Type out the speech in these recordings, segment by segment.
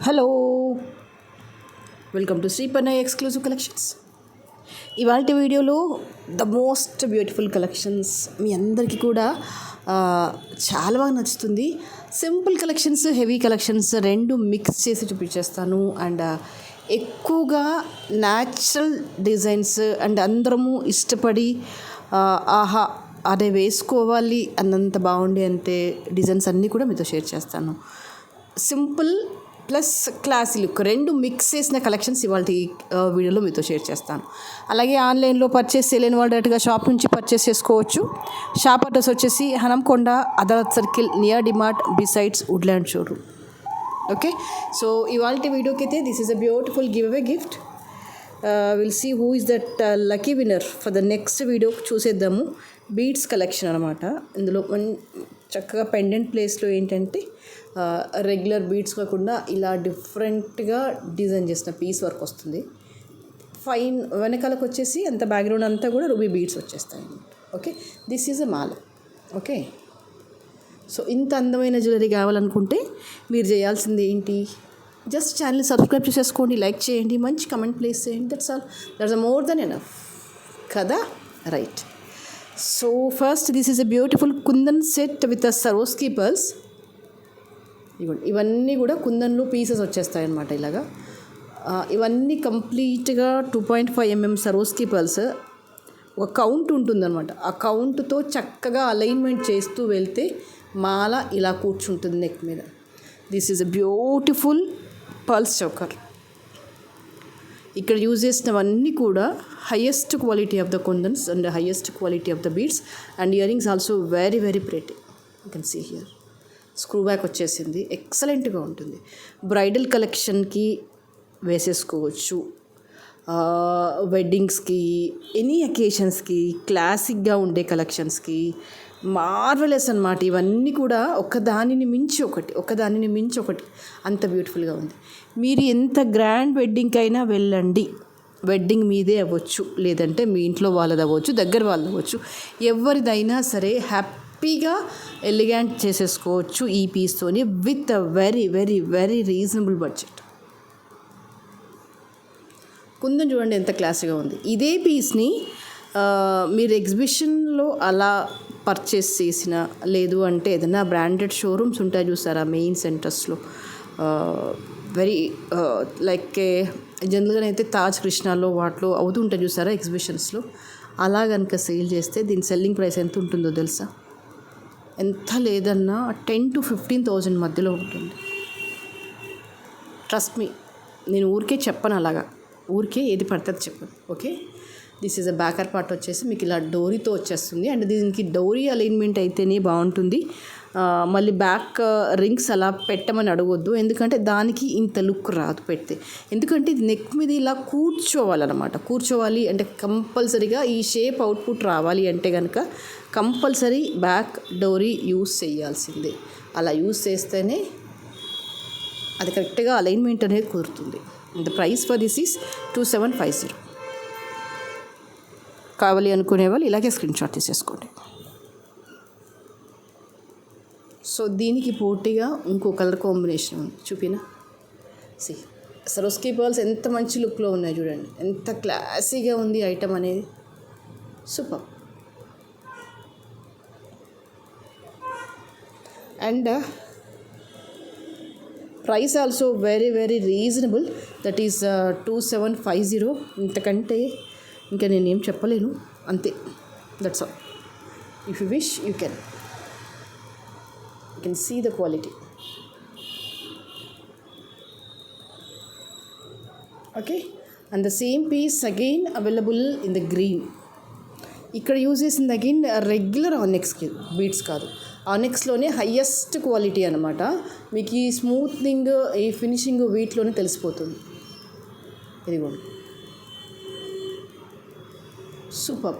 Hello, welcome to Sripannayya exclusive collections. ఇవాళ వీడియోలో the most beautiful collections మీ అందరికీ కూడా చాలా బాగా నచ్చుతుంది. సింపుల్ కలెక్షన్స్, హెవీ కలెక్షన్స్ రెండు మిక్స్ చేసి చూపించేస్తాను. అండ్ ఎక్కువగా న్యాచురల్ డిజైన్స్ అండ్ అందరము ఇష్టపడి ఆహా అదే వేసుకోవాలి అన్నంత బాగుండే అంతే డిజైన్స్ అన్నీ కూడా మీతో షేర్ చేస్తాను. సింపుల్ ప్లస్ క్లాసీ లుక్ రెండు మిక్స్ చేసిన కలెక్షన్స్ ఇవాళ వీడియోలో మీతో షేర్ చేస్తాను. అలాగే ఆన్లైన్లో పర్చేస్ చేయలేని వాళ్ళు డైరెక్ట్గా షాప్ నుంచి పర్చేస్ చేసుకోవచ్చు. షాప్ అడ్రస్ వచ్చేసి Hanamkonda Adalat circle near DMart besides Woodland showroom. Okay, so ఇవాళ వీడియోకి అయితే this is a beautiful giveaway gift. Will see who is that lucky winner for the next video చూసేద్దాము. బీడ్స్ కలెక్షన్ అనమాట. ఇందులో చక్కగా పెండెంట్ ప్లేస్లో ఏంటంటే రెగ్యులర్ బీడ్స్ కాకుండా ఇలా డిఫరెంట్గా డిజైన్ చేసిన పీస్ వర్క్ వస్తుంది. ఫైన్ వెనకాలకు వచ్చేసి అంత బ్యాక్గ్రౌండ్ అంతా కూడా రూబీ బీడ్స్ వచ్చేస్తాయి అన్నమాట. Okay, this is a mala. Okay, so ఇంత అందమైన జ్యువెలరీ కావాలనుకుంటే మీరు చేయాల్సింది ఏంటి, జస్ట్ ఛానల్ సబ్స్క్రైబ్ చేసేసుకోండి, లైక్ చేయండి, మంచి కమెంట్ ప్లేస్ చేయండి. That's all, that's more than enough కదా, right. So first this is a beautiful kundan set with a Swarovski pearls. ఇవన్నీ కూడా కుందన్లో పీసెస్ వచ్చేస్తాయి అన్నమాట. ఇలాగా ఇవన్నీ కంప్లీట్గా 2.5 mm సరోస్కీ పర్ల్స్. ఒక కౌంట్ ఉంటుందన్నమాట. ఆ కౌంట్తో చక్కగా అలైన్మెంట్ చేస్తూ వెళ్తే మాల ఇలా కూర్చుంటుంది నెక్ మీద. This is a beautiful pearls choker. ఇక్కడ యూజ్ చేసినవన్నీ కూడా highest quality of the kundans and highest quality of the beads and earrings also very very pretty. You can see here screw back వచ్చేసింది, ఎక్సలెంట్గా ఉంటుంది. Bridal కలెక్షన్కి వేసేసుకోవచ్చు, వెడ్డింగ్స్కి, any అకేషన్స్కి, క్లాసిక్గా ఉండే కలెక్షన్స్కి marvellous అన్నమాట. ఇవన్నీ కూడా ఒకదానిని మించి ఒకటి అంత బ్యూటిఫుల్గా ఉంది. మీరు ఎంత గ్రాండ్ వెడ్డింగ్కి అయినా వెళ్ళండి, వెడ్డింగ్ మీదే అవ్వచ్చు, లేదంటే మీ ఇంట్లో వాళ్ళది అవ్వచ్చు, దగ్గర వాళ్ళది అవ్వచ్చు, ఎవరిదైనా సరే హ్యాపీగా ఎలిగెంట్ చేసేసుకోవచ్చు ఈ పీస్తోని with a very very very reasonable budget. Kundan చూడండి ఎంత క్లాస్గా ఉంది. ఇదే పీస్ని మీరు ఎగ్జిబిషన్లో అలా పర్చేస్ చేసిన, లేదు అంటే ఏదైనా బ్రాండెడ్ షోరూమ్స్ ఉంటాయి చూసారా మెయిన్ సెంటర్స్లో, వెరీ లైక్ జనరల్గా అయితే తాజ్ కృష్ణాలో వాటిలో అవుతుంటాయి చూసారా ఎగ్జిబిషన్స్లో, అలా కనుక సేల్ చేస్తే దీని సెల్లింగ్ ప్రైస్ ఎంత ఉంటుందో తెలుసా? ఎంత లేదన్నా 10,000 to 15,000 మధ్యలో ఉంటుంది. ట్రస్ట్ మీ, నేను ఊరికే చెప్పను, అలాగా ఊరికే ఏది పడుతుంది చెప్పను. Okay, this is a backer part వచ్చేసి మీకు ఇలా డోరీతో వచ్చేస్తుంది. అండ్ దీనికి డోరీ అలైన్మెంట్ అయితేనే బాగుంటుంది. మళ్ళీ బ్యాక్ రింగ్స్ అలా పెట్టమని అడగొద్దు, ఎందుకంటే దానికి ఇంత లుక్ రాదు పెడితే. ఎందుకంటే ఇది నెక్ మీద ఇలా కూర్చోవాలి అంటే కంపల్సరీగా ఈ షేప్ అవుట్పుట్ రావాలి అంటే కనుక కంపల్సరీ బ్యాక్ డోరీ యూస్ చేయాల్సిందే. అలా యూస్ చేస్తేనే అది కరెక్ట్గా అలైన్మెంట్ అనేది కుదురుతుంది. The price for this is 2750. కావాలి అనుకునే వాళ్ళు ఇలాగే స్క్రీన్ షాట్ తీసేసుకోండి. సో దీనికి పోటీగా ఇంకో కలర్ కాంబినేషన్ ఉంది, చూపినా. సి సరోస్కీ పర్ల్స్ ఎంత మంచి లుక్లో ఉన్నాయి చూడండి, ఎంత క్లాసీగా ఉంది ఐటమ్ అనేది, super. And price also very very reasonable, that is 2750. ఇంతకంటే ఇంకా నేనేం చెప్పలేను, అంతే. That's all. If you wish you can see the quality. Okay, and the same piece again available in the green. ఇక్కడ యూజ్ చేసింది again regular ఆనెక్స్కి beads కాదు, ఆనెక్స్లోనే highest quality అనమాట. మీకు ఈ స్మూత్నింగ్, ఈ ఫినిషింగ్ వీటిలోనే తెలిసిపోతుంది. ఇదిగోండి, సూపర్,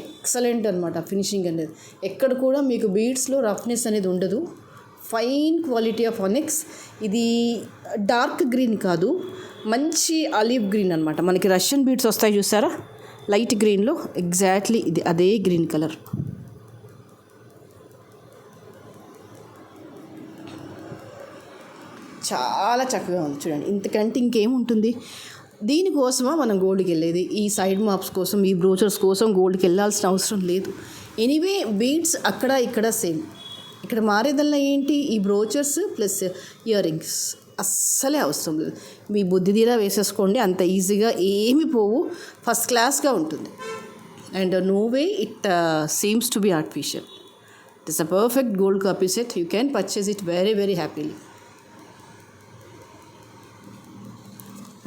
ఎక్సలెంట్ అనమాట ఫినిషింగ్ అనేది. ఎక్కడ కూడా మీకు బీడ్స్లో రఫ్నెస్ అనేది ఉండదు. Fine quality of onyx. ఇది డార్క్ గ్రీన్ కాదు, మంచి ఆలివ్ గ్రీన్ అనమాట. మనకి రష్యన్ బీడ్స్ వస్తాయి చూసారా లైట్ గ్రీన్లో, ఎగ్జాక్ట్లీ ఇది అదే గ్రీన్ కలర్. చాలా చక్కగా ఉంది చూడండి. ఇంతకంటే ఇంకేముంటుంది. దీనికోసమా మనం గోల్డ్కి వెళ్ళేది? ఈ సైడ్ మాప్స్ కోసం, ఈ బ్రోచర్స్ కోసం గోల్డ్కి వెళ్ళాల్సిన అవసరం లేదు. ఎనీవే బీడ్స్ అక్కడ ఇక్కడ సేమ్. ఇక్కడ మారేదల్లా ఏంటి, ఈ బ్రోచర్స్ ప్లస్ ఇయర్ రింగ్స్. అస్సలే అవసరం లేదు. మీ బుద్ధి తీరా వేసేసుకోండి, అంత ఈజీగా ఏమి పోవు. ఫస్ట్ క్లాస్గా ఉంటుంది. And no way it seems to be artificial. It is a perfect gold copy set. You can purchase it very very happily.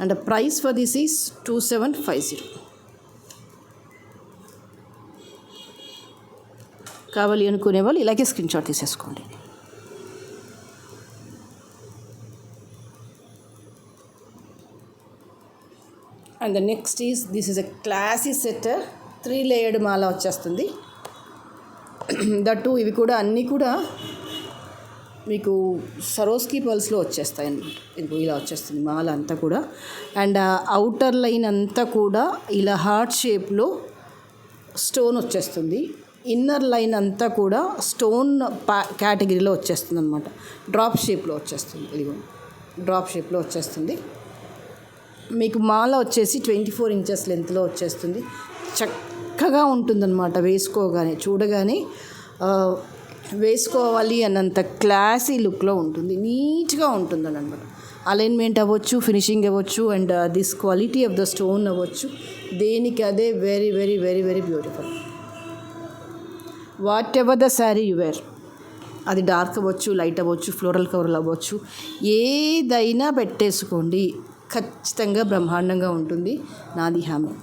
And the price for this is 2750. కావాలి అనుకునే వాళ్ళు ఇలాగే స్క్రీన్ షాట్ తీసేసుకోండి. And the next is this is a classy set. 3 layered మాల వచ్చేస్తుంది. That ఇవి కూడా అన్నీ కూడా మీకు సరోస్కి పల్స్లో వచ్చేస్తాయి అన్నమాట. ఇది ఇలా వచ్చేస్తుంది మాల అంతా కూడా. అండ్ అవుటర్ లైన్ అంతా కూడా ఇలా హార్ట్ షేప్లో స్టోన్ వచ్చేస్తుంది. ఇన్నర్ లైన్ అంతా కూడా స్టోన్ కేటగిరీలో వచ్చేస్తుంది అనమాట. డ్రాప్ షేప్లో వచ్చేస్తుంది. ఇదిగో డ్రాప్ షేప్లో వచ్చేస్తుంది. మీకు మాల వచ్చేసి 24 ఇంచెస్ లెంత్లో వచ్చేస్తుంది. చక్కగా ఉంటుందన్నమాట. వేసుకోగానే చూడగానే వేసుకోవాలి అన్నంత క్లాసీ లుక్లో ఉంటుంది. నీట్గా ఉంటుంది అనమాట. అలైన్మెంట్ అవ్వచ్చు, ఫినిషింగ్ అవ్వచ్చు, and this quality of the stone అవ్వచ్చు. దేనికి అదే very very very very beautiful. Whatever the sari you wear, అది డార్క్ అవ్వచ్చు, లైట్ అవ్వచ్చు, ఫ్లోరల్ కవర్లు అవ్వచ్చు, ఏదైనా పెట్టేసుకోండి, ఖచ్చితంగా బ్రహ్మాండంగా ఉంటుంది. నాది హామీ.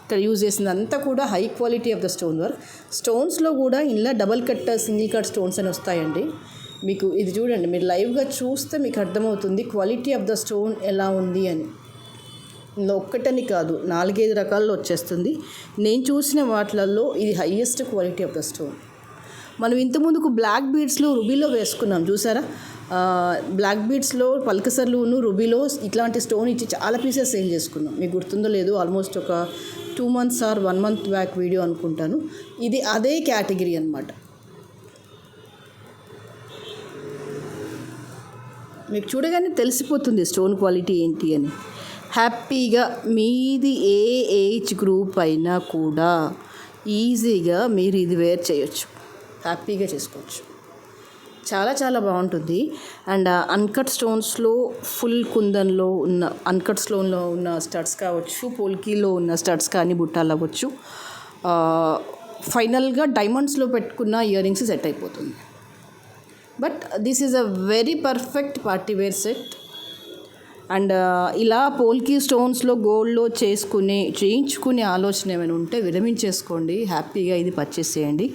ఇక్కడ యూజ్ చేసిందంతా కూడా high quality of the stone work. స్టోన్స్లో కూడా ఇలా double cut, single cut stones అని వస్తాయండి. మీకు ఇది చూడండి, మీరు లైవ్గా చూస్తే మీకు అర్థమవుతుంది క్వాలిటీ ఆఫ్ ద స్టోన్ ఎలా ఉంది అని. ఇందులో ఒక్కటని కాదు, 4-5 రకాల్లో వచ్చేస్తుంది. నేను చూసిన వాటిలలో ఇది highest quality of the stone. మనం ఇంతకుముందుకు బ్లాక్ బీడ్స్లో రుబీలో వేసుకున్నాం చూసారా. బ్లాక్ బీడ్స్లో పల్కసర్లును రుబీలో ఇట్లాంటి స్టోన్ ఇచ్చి చాలా పీసెస్ సేల్ చేసుకున్నాం. మీకు గుర్తుందో లేదో, ఆల్మోస్ట్ ఒక 2 months or 1 month back video అనుకుంటాను. ఇది అదే కేటగిరీ అనమాట. మీకు చూడగానే తెలిసిపోతుంది స్టోన్ క్వాలిటీ ఏంటి అని. హ్యాపీగా మీది ఏ ఏజ్ గ్రూప్ అయినా కూడా ఈజీగా మీరు ఇది వేర్ చేయొచ్చు, హ్యాపీగా చేసుకోవచ్చు. చాలా చాలా బాగుంటుంది. అండ్ అన్కట్ స్టోన్స్లో ఫుల్ కుందన్లో ఉన్న అన్కట్ స్టోన్లో ఉన్న స్టడ్స్ కావచ్చు, పోల్కీలో ఉన్న స్టడ్స్ కానీ బుట్టాలు అవ్వచ్చు, ఫైనల్గా డైమండ్స్లో పెట్టుకున్న ఇయర్ రింగ్స్ సెట్ అయిపోతుంది. But this is a very perfect party wear set. And ఇలా పోల్కీ స్టోన్స్లో గోల్డ్లో చేయించుకునే ఆలోచన ఏమైనా ఉంటే విరమించేసుకోండి, హ్యాపీగా ఇది పర్చేస్ చేయండి.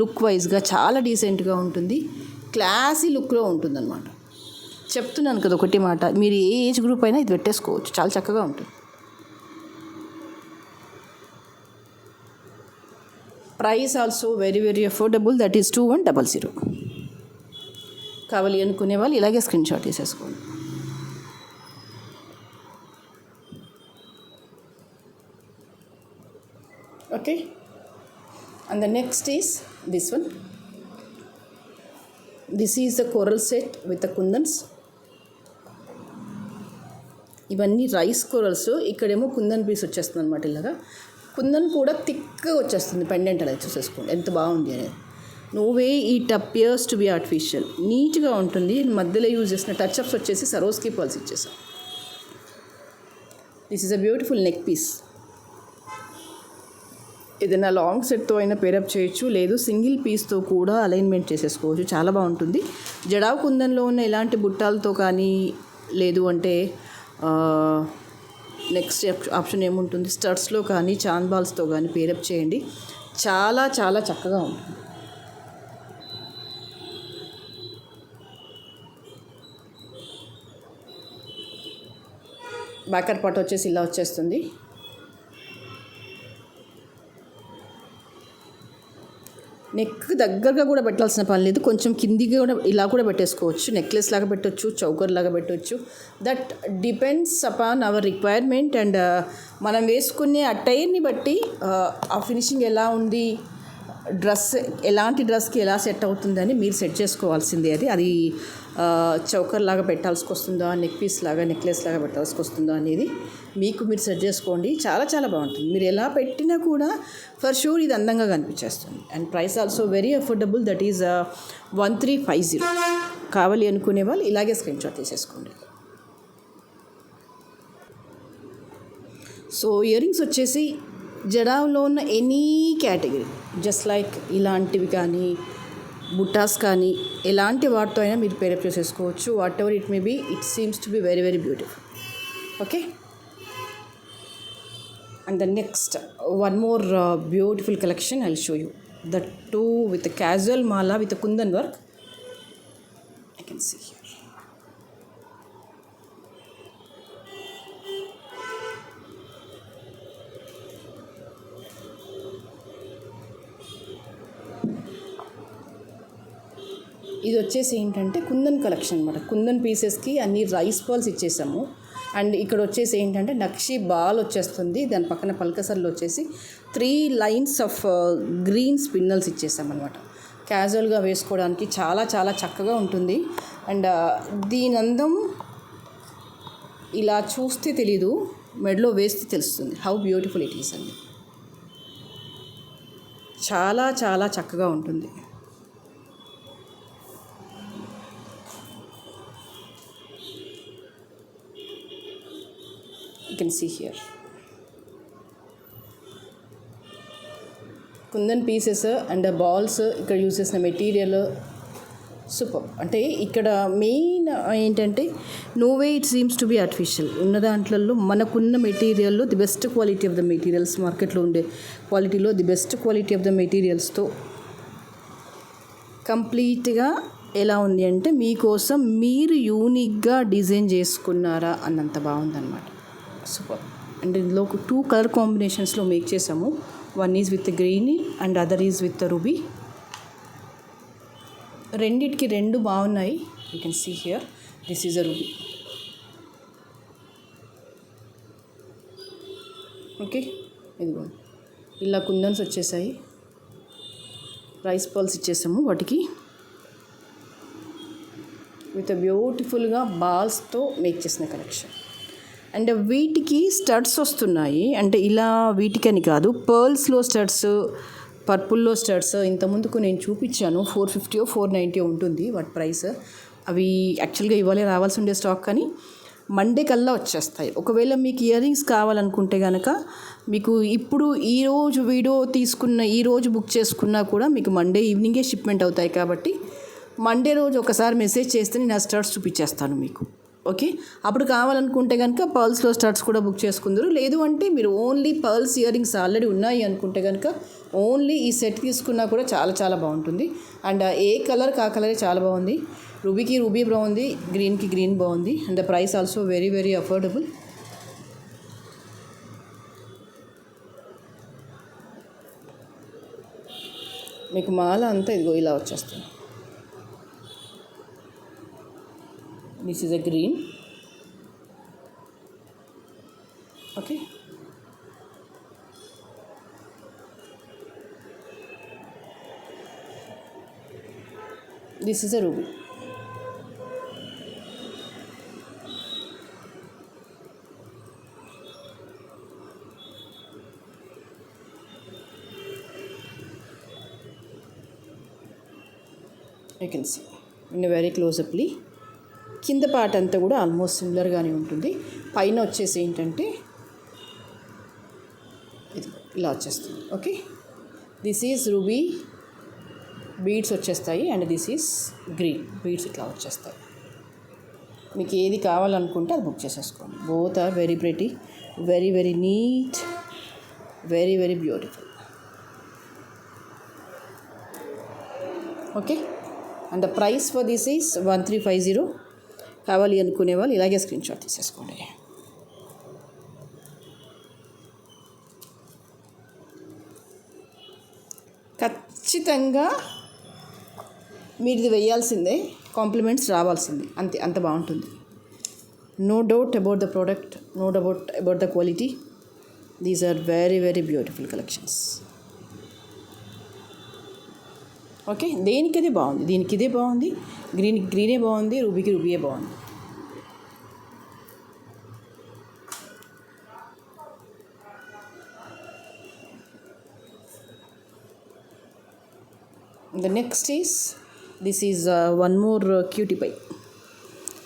లుక్ వైజ్గా చాలా డీసెంట్గా ఉంటుంది, క్లాసీ లుక్లో ఉంటుందన్నమాట. చెప్తున్నాను కదా ఒకటి మాట, మీరు ఏ ఏజ్ గ్రూప్ అయినా ఇది పెట్టేసుకోవచ్చు, చాలా చక్కగా ఉంటుంది. Price also very very affordable, that is 2100. కావాలి అనుకునే వాళ్ళు ఇలాగే స్క్రీన్ షాట్ తీసేసుకోండి. Okay, and the next is this one. This is the coral set with the kundans. ఇవన్నీ రైస్ కోరల్స్, ఇక్కడేమో కుందన్ పీస్ వచ్చేస్తుంది అనమాట. ఇలాగా కుందన్ కూడా థిక్గా వచ్చేస్తుంది. పెండెంట్ అలా చూసేసుకోండి ఎంత బాగుంది అనేది. No way it appears to be artificial, నీట్గా ఉంటుంది. మధ్యలో యూజ్ చేసిన టచ్అప్స్ వచ్చేసి సరోస్కి పల్స్ ఇచ్చేసాం. This is a beautiful neck piece. ఏదైనా లాంగ్ సెట్తో అయినా పేరప్ చేయొచ్చు, లేదు సింగిల్ పీస్తో కూడా అలైన్మెంట్ చేసేసుకోవచ్చు, చాలా బాగుంటుంది. జడావ్ కుందన్లో ఉన్న ఇలాంటి బుట్టాలతో కానీ, లేదు అంటే నెక్స్ట్ ఆప్షన్ ఏముంటుంది, స్టడ్స్లో కానీ చాన్ బాల్స్తో కానీ పేరప్ చేయండి, చాలా చాలా చక్కగా ఉంటుంది. బ్యాకర్ పార్ట్ వచ్చేసి ఇలా వచ్చేస్తుంది. నెక్ దగ్గరగా కూడా పెట్టాల్సిన పని లేదు, కొంచెం కిందిగా కూడా ఇలా కూడా పెట్టేసుకోవచ్చు. నెక్లెస్ లాగా పెట్టవచ్చు, చౌకర్ లాగా పెట్టవచ్చు. That depends upon our requirement and మనం వేసుకునే అటైర్ని బట్టి ఆ ఫినిషింగ్ ఎలా ఉంది, డ్రెస్ ఎలాంటి డ్రెస్కి ఎలా సెట్ అవుతుందని మీరు సెట్ చేసుకోవాల్సిందే. అది చౌకర్ లాగా పెట్టాల్సి వస్తుందా, నెక్ పీస్ లాగా, నెక్లెస్ లాగా పెట్టాల్సి వస్తుందా అనేది మీకు మీరు సెట్ చేసుకోండి. చాలా చాలా బాగుంటుంది. మీరు ఎలా పెట్టినా కూడా ఫర్ షూర్ ఇది అందంగా కనిపించేస్తుంది. And price also very affordable, that is 1350. కావాలి అనుకునే వాళ్ళు ఇలాగే స్క్రీన్ షాట్ తీసేసుకోండి. సో ఇయర్ రింగ్స్ వచ్చేసి జడాలో ఉన్న ఎనీ కేటగిరీ, జస్ట్ లైక్ ఇలాంటివి కానీ, బుట్టాస్ కానీ, ఎలాంటి వాటితో అయినా మీరు పేరప్ చేసేసుకోవచ్చు. Whatever it may be, it seems to be very very beautiful. Okay, and the next one more beautiful collection I will show you. That too with casual mala with kundan work. I can see here. ఇది వచ్చేసి ఏంటంటే kundan collection అనమాట. కుందన్ పీసెస్కి అన్ని rice balls ఇచ్చేసాము. And ఇక్కడ వచ్చేసి ఏంటంటే నక్షి ball వచ్చేస్తుంది, దాని పక్కన పల్కసర్లు వచ్చేసి 3 లైన్స్ ఆఫ్ గ్రీన్ స్పిన్నల్స్ ఇచ్చేసామన్నమాట. క్యాజువల్గా వేసుకోవడానికి చాలా చాలా చక్కగా ఉంటుంది. అండ్ దీని అందం ఇలా చూస్తే తెలీదు, మెడలో వేస్తే తెలుస్తుంది హౌ బ్యూటిఫుల్ ఇట్ ఈస్ అండి. చాలా చాలా చక్కగా ఉంటుంది. You can see here kundan pieces and balls. ఇక్కడ యూజ్ చేసిన మెటీరియల్ సూపర్. అంటే ఇక్కడ మెయిన్ ఏంటంటే no way it seems to be artificial. ఉన్న దాంట్లలో మనకున్న మెటీరియల్లో the best quality of the materials, మార్కెట్లో ఉండే క్వాలిటీలో the best quality of the మెటీరియల్స్తో కంప్లీట్గా ఎలా ఉంది అంటే మీకోసం మీరు యూనిక్గా డిజైన్ చేసుకున్నారా అన్నంత బాగుందన్నమాట. సూపర్. అండ్ ఇందులో 2 కలర్ కాంబినేషన్స్లో మేక్ చేసాము. One is with green and other is with ruby. రెండిటికి 2 బాగున్నాయి. You can see here, this is a ruby. Okay, ఇదిగో ఇలా కుందన్స్ వచ్చేసాయి, రైస్ బాల్స్ ఇచ్చేసాము వాటికి విత్ బ్యూటిఫుల్గా బాల్స్తో మేక్ చేసిన కలెక్షన్. అండ్ వీటికి స్టడ్స్ వస్తున్నాయి. అంటే ఇలా వీటికని కాదు, పర్ల్స్లో స్టడ్స్, పర్పుల్లో స్టడ్స్ ఇంతకుముందుకు నేను చూపించాను. 450 490 ఉంటుంది వాటి ప్రైస్. అవి యాక్చువల్గా ఇవాళే రావాల్సి ఉండే స్టాక్, కానీ మండే కల్లా వచ్చేస్తాయి. ఒకవేళ మీకు ఇయర్ రింగ్స్ కావాలనుకుంటే కనుక మీకు ఇప్పుడు ఈరోజు వీడియో తీసుకున్న ఈరోజు బుక్ చేసుకున్నా కూడా మీకు మండే ఈవినింగే షిప్మెంట్ అవుతాయి. కాబట్టి మండే రోజు ఒకసారి మెసేజ్ చేస్తే నేను ఆ స్టడ్స్ చూపించేస్తాను మీకు. ఓకే, అప్పుడు కావాలనుకుంటే కనుక పర్ల్స్లో స్టడ్స్ కూడా బుక్ చేసుకుందరు. లేదు అంటే మీరు only pearls ear rings already ఉన్నాయి అనుకుంటే కనుక ఓన్లీ ఈ సెట్ తీసుకున్నా కూడా చాలా చాలా బాగుంటుంది. అండ్ ఏ కలర్ ఆ కలరే చాలా బాగుంది. రూబీకి రూబీ బాగుంది, గ్రీన్కి గ్రీన్ బాగుంది. And the price also very very affordable. మీకు మాల అంతా ఇదిగో ఇలా వచ్చేస్తుంది. This is a green. Okay. This is a ruby. You can see in a very close-uply. కింద పార్ట్ అంతా కూడా ఆల్మోస్ట్ సిమిలర్గానే ఉంటుంది. పైన వచ్చేసి ఏంటంటే ఇది ఇలా వచ్చేస్తుంది. Okay, this is ruby beads వచ్చేస్తాయి and this is green beads ఇట్లా వచ్చేస్తాయి. మీకు ఏది కావాలనుకుంటే అది బుక్ చేసేసుకోండి. Both are very pretty, very very neat, very very beautiful. Okay, and the price for this is 1350. కావాలి అనుకునే వాళ్ళు ఇలాగే స్క్రీన్ షాట్ తీసేసుకోండి. ఖచ్చితంగా మీరు ఇది వేయాల్సిందే, కాంప్లిమెంట్స్ రావాల్సిందే, అంతే. అంత బాగుంటుంది. No doubt about the product, no doubt about the quality. These are very very beautiful collections. Okay, దేనికి ఇదే బాగుంది, దీనికి ఇదే బాగుంది, గ్రీనే బాగుంది, రూబీయే బాగుంది. The next is, this is one more cutie pie.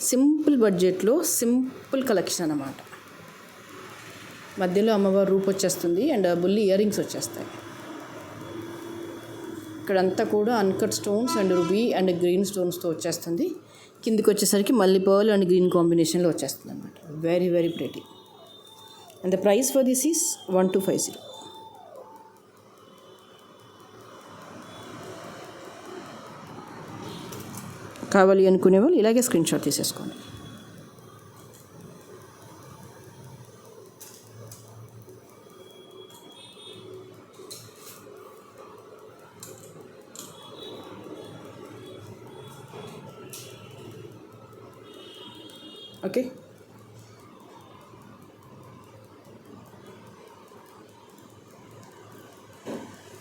Simple బడ్జెట్లో సింపుల్ కలెక్షన్ అన్నమాట. మధ్యలో అమ్మవారి రూపు వచ్చేస్తుంది అండ్ బుల్లి ఇయర్ రింగ్స్ వచ్చేస్తాయి. ఇక్కడంతా కూడా uncut stones and ruby and green స్టోన్స్తో వచ్చేస్తుంది. కిందికి వచ్చేసరికి మళ్ళీ పర్ల్ అండ్ గ్రీన్ కాంబినేషన్లో వచ్చేస్తుంది అనమాట. Very very pretty. And the price for this is 1250. కావాలి అనుకునే వాళ్ళు ఇలాగే స్క్రీన్ షాట్ తీసేసుకోండి. ఓకే,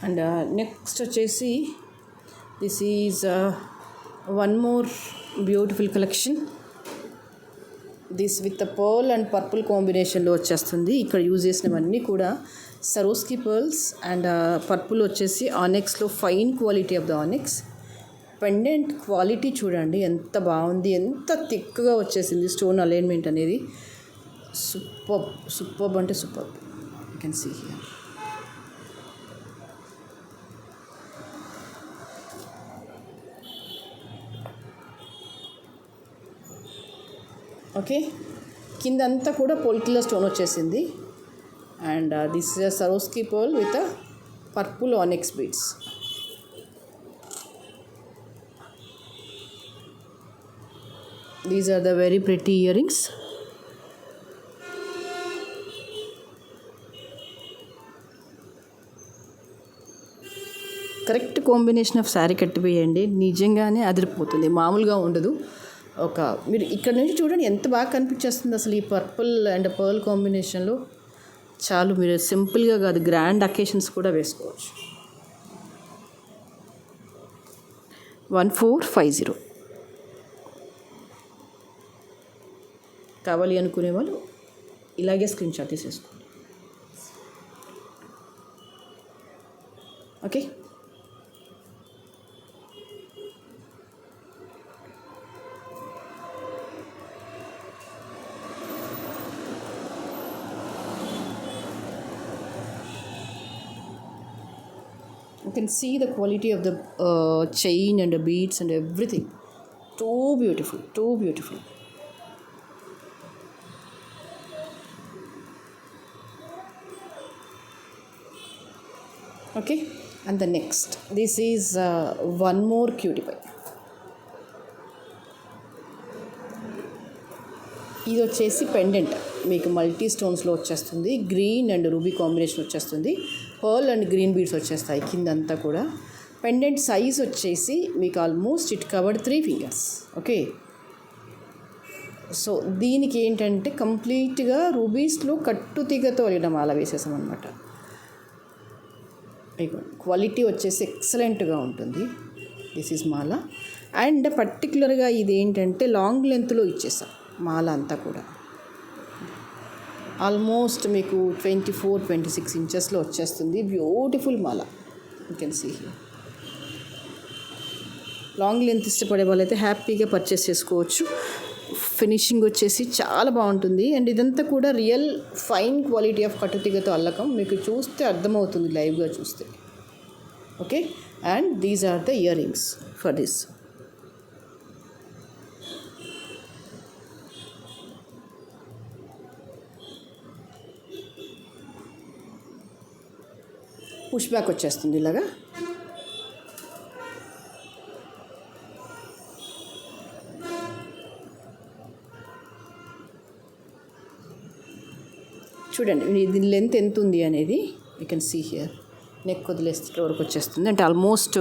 అండ్ నెక్స్ట్ వచ్చేసి this is one more beautiful collection. This with pearl and purple కాంబినేషన్లో వచ్చేస్తుంది. ఇక్కడ యూజ్ చేసినవన్నీ కూడా సరోస్కి పర్ల్స్ అండ్ పర్పుల్ వచ్చేసి ఆనెక్స్లో fine quality of the onyx. Pendant quality చూడండి ఎంత బాగుంది, ఎంత థిక్గా వచ్చేసింది స్టోన్ అలైన్మెంట్ అనేది. సూపర్బ్ అంటే superb. You can see here. Okay, కింద అంతా కూడా పొలిటిలో స్టోన్ వచ్చేసింది. And this is Swarovski pearl with purple onyx beads. These are the very pretty earrings. Correct combination of sari కట్టిపోయండి, నిజంగానే అదిరిపోతుంది, మామూలుగా ఉండదు. మీరు ఇక్కడ నుంచి చూడండి ఎంత బాగా కనిపించేస్తుంది అసలు ఈ పర్పుల్ అండ్ పర్ల్ కాంబినేషన్లో. చాలు, మీరు సింపుల్గా కాదు గ్రాండ్ అకేషన్స్ కూడా వేసుకోవచ్చు. 1450. కావాలి అనుకునే వాళ్ళు ఇలాగే స్క్రీన్ షాట్ తీసేసుకోండి. Okay, you can see the quality of the chain and the beads and everything. Too beautiful, too beautiful. Okay, and the next, this is one more cutie pie. ఇది వచ్చేసి pendant మీకు multi స్టోన్స్లో వచ్చేస్తుంది. Green and ruby combination వచ్చేస్తుంది. Pearl and green beads వచ్చేస్తాయి కిందంతా కూడా. Pendant size వచ్చేసి మీకు almost it covered 3 fingers. Okay, so దీనికి ఏంటంటే కంప్లీట్గా రూబీస్లో కట్టుతీగతో వెళ్ళిన మాల వేసేసాం అనమాట. క్వాలిటీ వచ్చేసి ఎక్సలెంట్గా ఉంటుంది. This is Mala. అండ్ పర్టికులర్గా ఇది ఏంటంటే లాంగ్ లెంత్లో ఇచ్చేసాం మాల అంతా కూడా. ఆల్మోస్ట్ మీకు 24-26 ఇంచెస్లో వచ్చేస్తుంది. బ్యూటిఫుల్ మాల, you can see here. Long length ఇష్టపడే వాళ్ళైతే హ్యాపీగా పర్చేస్ చేసుకోవచ్చు. ఫినిషింగ్ వచ్చేసి చాలా బాగుంటుంది. అండ్ ఇదంతా కూడా రియల్ ఫైన్ క్వాలిటీ ఆఫ్ కట్టుతీగతో అల్లకం. మీకు చూస్తే అర్థమవుతుంది లైవ్గా చూస్తే. Okay, and these are the ear rings for this. Push back వచ్చేస్తుంది ఇలాగా. చూడండి దీని లెంత్ ఎంత ఉంది అనేది you can see here. Neck వదిలేస్తే వరకు వచ్చేస్తుంది. అంటే ఆల్మోస్ట్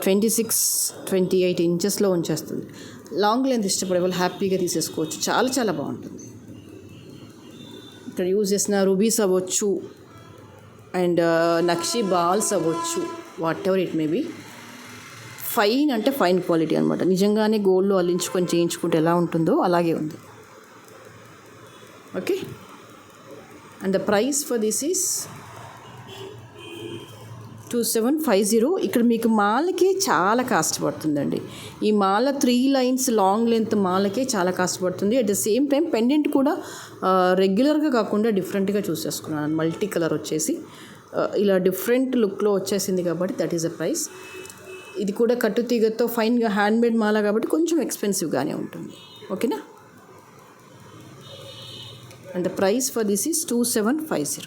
26-28 ఇంచెస్లో ఉంచేస్తుంది. లాంగ్ లెంత్ ఇష్టపడే వాళ్ళు హ్యాపీగా తీసేసుకోవచ్చు. చాలా చాలా బాగుంటుంది. ఇక్కడ యూజ్ చేసిన రూబీస్ అవ్వచ్చు అండ్ నక్షి బాల్స్ అవ్వచ్చు, whatever it may be. Fine అంటే ఫైన్ క్వాలిటీ అనమాట. నిజంగానే గోల్డ్లో అల్లించుకొని చేయించుకుంటే ఎలా ఉంటుందో అలాగే ఉంది. Okay, and the price for this is 2750. ఇక్కడ మీకు మాలకి చాలా కాస్ట్ పడుతుందండి. ఈ మాల 3 లైన్స్ లాంగ్ లెంత్ మాలకే చాలా కాస్ట్ పడుతుంది. At the same time pendant కూడా రెగ్యులర్గా కాకుండా డిఫరెంట్గా చూసేసుకున్నాను. మల్టీ కలర్ వచ్చేసి ఇలా డిఫరెంట్ లుక్లో వచ్చేసింది కాబట్టి దట్ ఈస్ ద ప్రైస్. ఇది కూడా కట్టుతీగతో ఫైన్గా హ్యాండ్మేడ్ మాల కాబట్టి కొంచెం ఎక్స్పెన్సివ్గానే ఉంటుంది. ఓకేనా, and the price for this is 2750.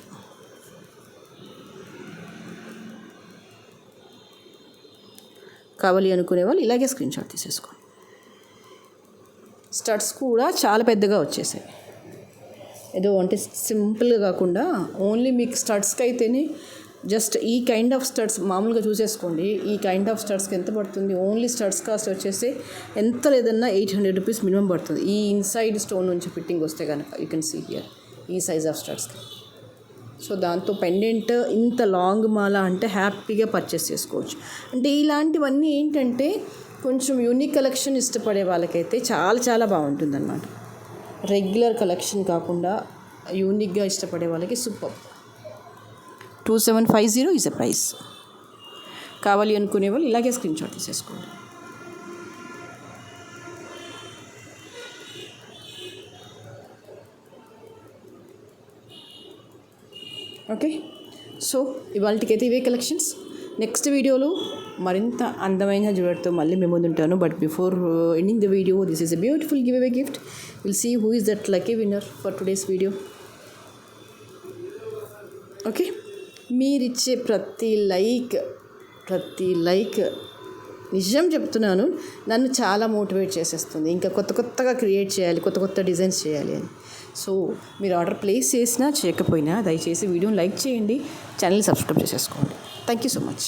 కావాలి అనుకునే వాళ్ళు ఇలాగే స్క్రీన్ షాట్ తీసేసుకోండి. స్టడ్స్ కూడా చాలా పెద్దగా వచ్చేసాయి. ఏదో అంటే సింపుల్గా కాకుండా ఓన్లీ మీకు స్టడ్స్కి అయితేనే జస్ట్ ఈ కైండ్ ఆఫ్ స్టడ్స్ మామూలుగా చూసేసుకోండి. ఈ కైండ్ ఆఫ్ స్టడ్స్కి ఎంత పడుతుంది? ఓన్లీ స్టడ్స్ కాస్ట్ వచ్చేసి ఎంత లేదన్నా 800 రూపీస్ మినిమం పడుతుంది. ఈ ఇన్సైడ్ స్టోన్ నుంచి ఫిట్టింగ్ వస్తే కనుక యూ కెన్ సీ హియర్ ఈ సైజ్ ఆఫ్ స్టడ్స్కి. సో దాంతో పెండెంట్ ఇంత లాంగ్ మాల అంటే హ్యాపీగా పర్చేస్ చేసుకోవచ్చు. అంటే ఇలాంటివన్నీ ఏంటంటే కొంచెం యూనిక్ కలెక్షన్ ఇష్టపడే వాళ్ళకైతే చాలా చాలా బాగుంటుందన్నమాట. రెగ్యులర్ కలెక్షన్ కాకుండా యూనిక్గా ఇష్టపడే వాళ్ళకి సూపర్. 2750 is a price. కావాలి అనుకునే వాళ్ళు ఇలాగే స్క్రీన్ షాట్ తీసేసుకోండి. ఓకే, సో ఇవాళకైతే ఇవే కలెక్షన్స్. నెక్స్ట్ వీడియోలో మరింత అందమైన జ్యువెలరీతో మళ్ళీ మేము ముందుంటాను. But before ending the video, this is a beautiful giveaway gift. Will see who is that lucky winner for today's video. Okay, మీరిచ్చే ప్రతి లైక్ నిజం చెప్తున్నాను, నన్ను చాలా మోటివేట్ చేసేస్తుంది. ఇంకా కొత్తగా క్రియేట్ చేయాలి, కొత్త డిజైన్స్ చేయాలి అని. సో మీరు ఆర్డర్ ప్లేస్ చేసినా చేయకపోయినా దయచేసి వీడియోని లైక్ చేయండి, ఛానల్ సబ్స్క్రైబ్ చేసేసుకోండి. Thank you so much.